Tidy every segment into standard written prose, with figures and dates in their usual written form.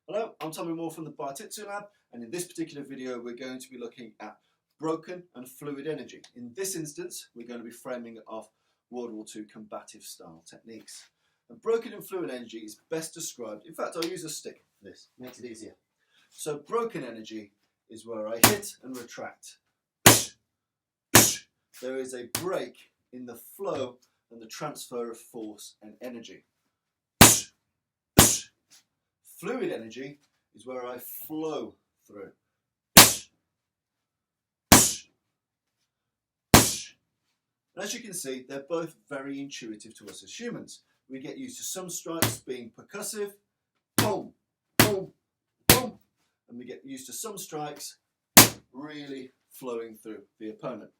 Hello, I'm Tommy Moore from the Bartitsu lab, and in this particular video we're going to be looking at broken and fluid energy. In this instance we're going to be framing off World War II combative style techniques. And broken and fluid energy is best described, in fact I'll use a stick for this, makes it easier. So broken energy is where I hit and retract. There is a break in the flow and the transfer of force and energy. Fluid energy is where I flow through. And as you can see, they're both very intuitive to us as humans. We get used to some strikes being percussive, boom, boom, boom, and we get used to some strikes really flowing through the opponent.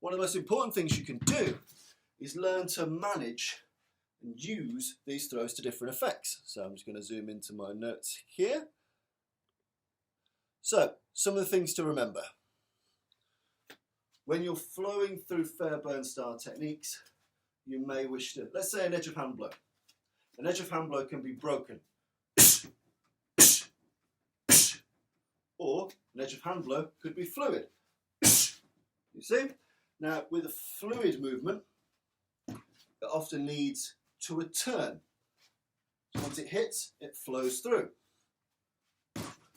One of the most important things you can do is learn to manage and use these throws to different effects. So I'm just going to zoom into my notes here. So, some of the things to remember. When you're flowing through fair burn style techniques, you may wish to, let's say an edge of hand blow. An edge of hand blow can be broken. Or an edge of hand blow could be fluid. You see? Now, with a fluid movement, it often leads to a turn. Once it hits, it flows through.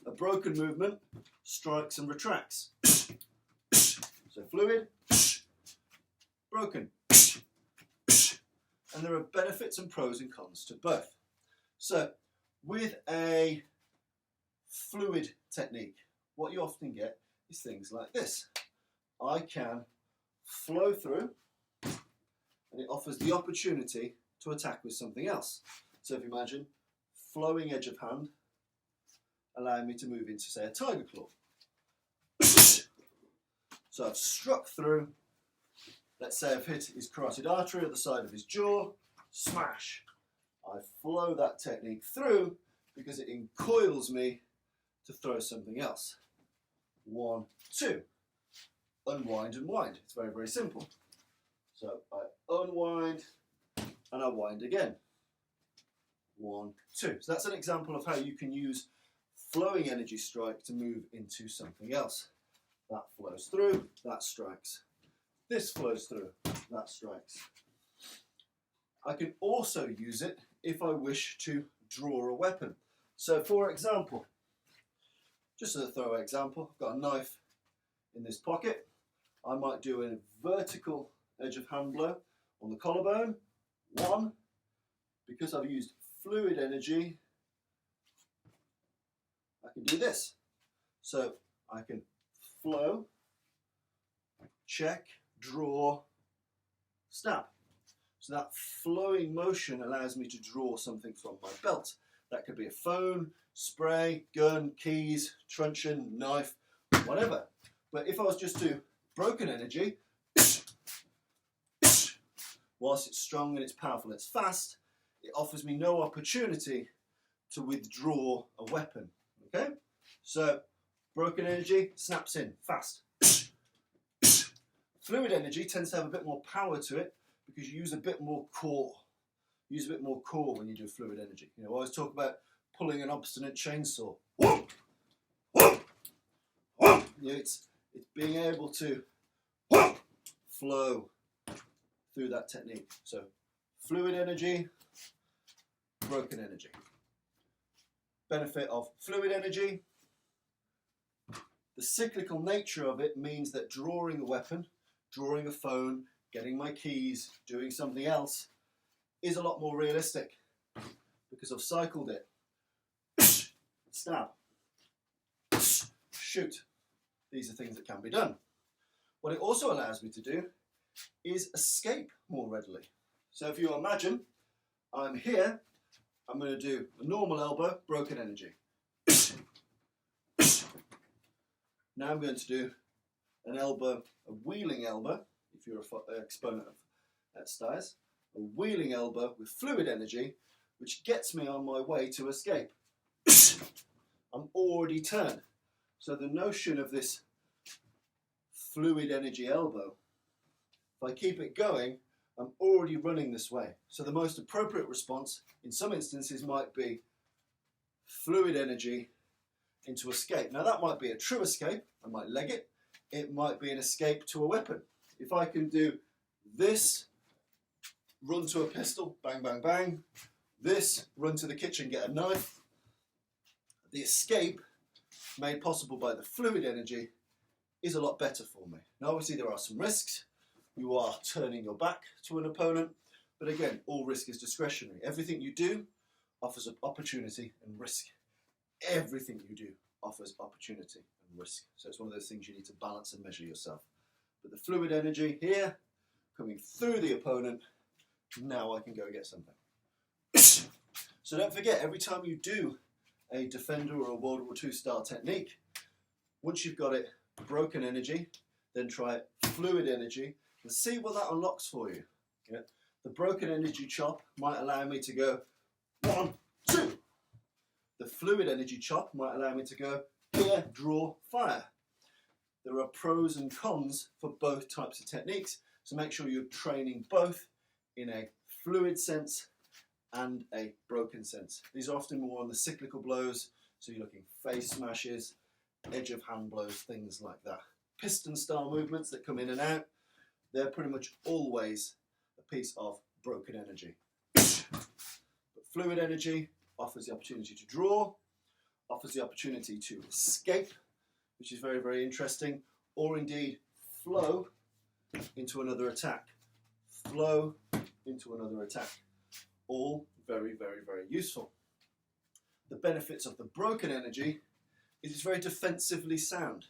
A broken movement strikes and retracts. So fluid, broken. And there are benefits and pros and cons to both. So with a fluid technique, what you often get is things like this. I can flow through, and it offers the opportunity to attack with something else. So if you imagine flowing edge of hand allowing me to move into, say, a tiger claw. So I've struck through, let's say I've hit his carotid artery at the side of his jaw, smash. I flow that technique through because it encoils me to throw something else. 1, 2. Unwind and wind. It's very, very simple. So I unwind and I wind again. 1, 2. So that's an example of how you can use flowing energy strike to move into something else. That flows through, that strikes. This flows through, that strikes. I can also use it if I wish to draw a weapon. So for example, just as a throwaway example, I've got a knife in this pocket. I might do a vertical edge of hand blow on the collarbone. 1, because I've used fluid energy, I can do this. So I can flow, check, draw, stab. So that flowing motion allows me to draw something from my belt. That could be a phone, spray, gun, keys, truncheon, knife, whatever. But if I was just to broken energy, whilst it's strong and it's powerful, it's fast, it offers me no opportunity to withdraw a weapon. Okay? So, broken energy snaps in fast. Fluid energy tends to have a bit more power to it because you use a bit more core. You use a bit more core when you do fluid energy. You know, I always talk about pulling an obstinate chainsaw. You know, it's being able to flow through that technique. So, fluid energy, broken energy. Benefit of fluid energy. The cyclical nature of it means that drawing a weapon, drawing a phone, getting my keys, doing something else is a lot more realistic because I've cycled it. Stab. Shoot. These are things that can be done. What it also allows me to do is escape more readily. So if you imagine I'm here, I'm going to do a normal elbow, broken energy. Now I'm going to do an elbow, a wheeling elbow, if you're an exponent of that stairs, a wheeling elbow with fluid energy, which gets me on my way to escape. I'm already turned. So the notion of this fluid energy elbow, if I keep it going, I'm already running this way. So the most appropriate response in some instances might be fluid energy into escape. Now that might be a true escape, I might leg it. It might be an escape to a weapon. If I can do this, run to a pistol, bang, bang, bang. This, run to the kitchen, get a knife. The escape, made possible by the fluid energy, is a lot better for me. Now obviously there are some risks. You are turning your back to an opponent, but again, all risk is discretionary. Everything you do offers an opportunity and risk. Everything you do offers opportunity and risk. So it's one of those things you need to balance and measure yourself. But the fluid energy here, coming through the opponent, now I can go get something. So don't forget, every time you do a Defendu or a World War II style technique, once you've got it broken energy, then try it fluid energy and see what that unlocks for you. Yeah? The broken energy chop might allow me to go 1, 2. The fluid energy chop might allow me to go here, draw, fire. There are pros and cons for both types of techniques, so make sure you're training both in a fluid sense and a broken sense. These are often more on the cyclical blows, so you're looking face smashes, edge of hand blows, things like that. Piston style movements that come in and out, they're pretty much always a piece of broken energy. But fluid energy offers the opportunity to draw, offers the opportunity to escape, which is very, very interesting, or indeed flow into another attack. Flow into another attack. All very, very, very useful. The benefits of the broken energy is it's very defensively sound,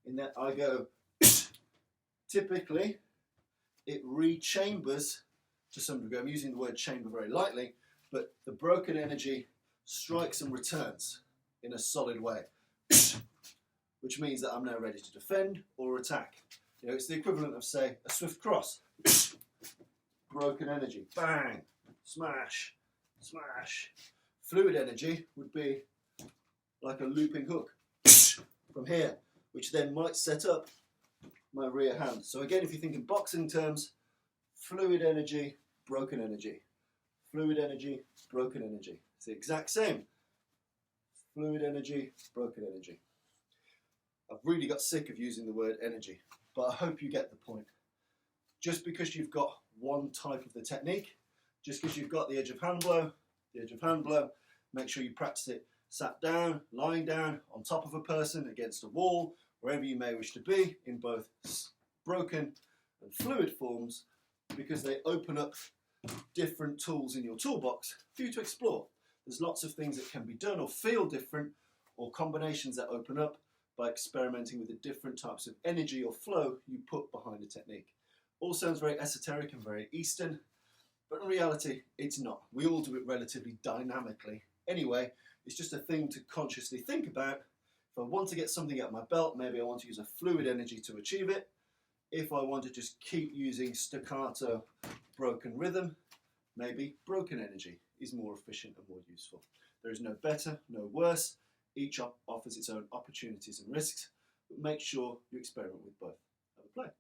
in that I go, typically it re-chambers to some degree. I'm using the word chamber very lightly, but the broken energy strikes and returns in a solid way, which means that I'm now ready to defend or attack. You know, it's the equivalent of, say, a swift cross. Broken energy, bang, smash, smash. Fluid energy would be like a looping hook from here, which then might set up my rear hand. So again, if you think in boxing terms, fluid energy, broken energy. Fluid energy, broken energy. It's the exact same. Fluid energy, broken energy. I've really got sick of using the word energy, but I hope you get the point. Just because you've got one type of the technique, just because you've got the edge of hand blow, make sure you practice it sat down, lying down, on top of a person, against a wall, wherever you may wish to be, in both broken and fluid forms, because they open up different tools in your toolbox for you to explore. There's lots of things that can be done or feel different, or combinations that open up by experimenting with the different types of energy or flow you put behind a technique. All sounds very esoteric and very Eastern, but in reality, it's not. We all do it relatively dynamically. Anyway, it's just a thing to consciously think about. If I want to get something out of my belt, maybe I want to use a fluid energy to achieve it. If I want to just keep using staccato, broken rhythm, maybe broken energy is more efficient and more useful. There is no better, no worse. Each offers its own opportunities and risks, but make sure you experiment with both. Have a play.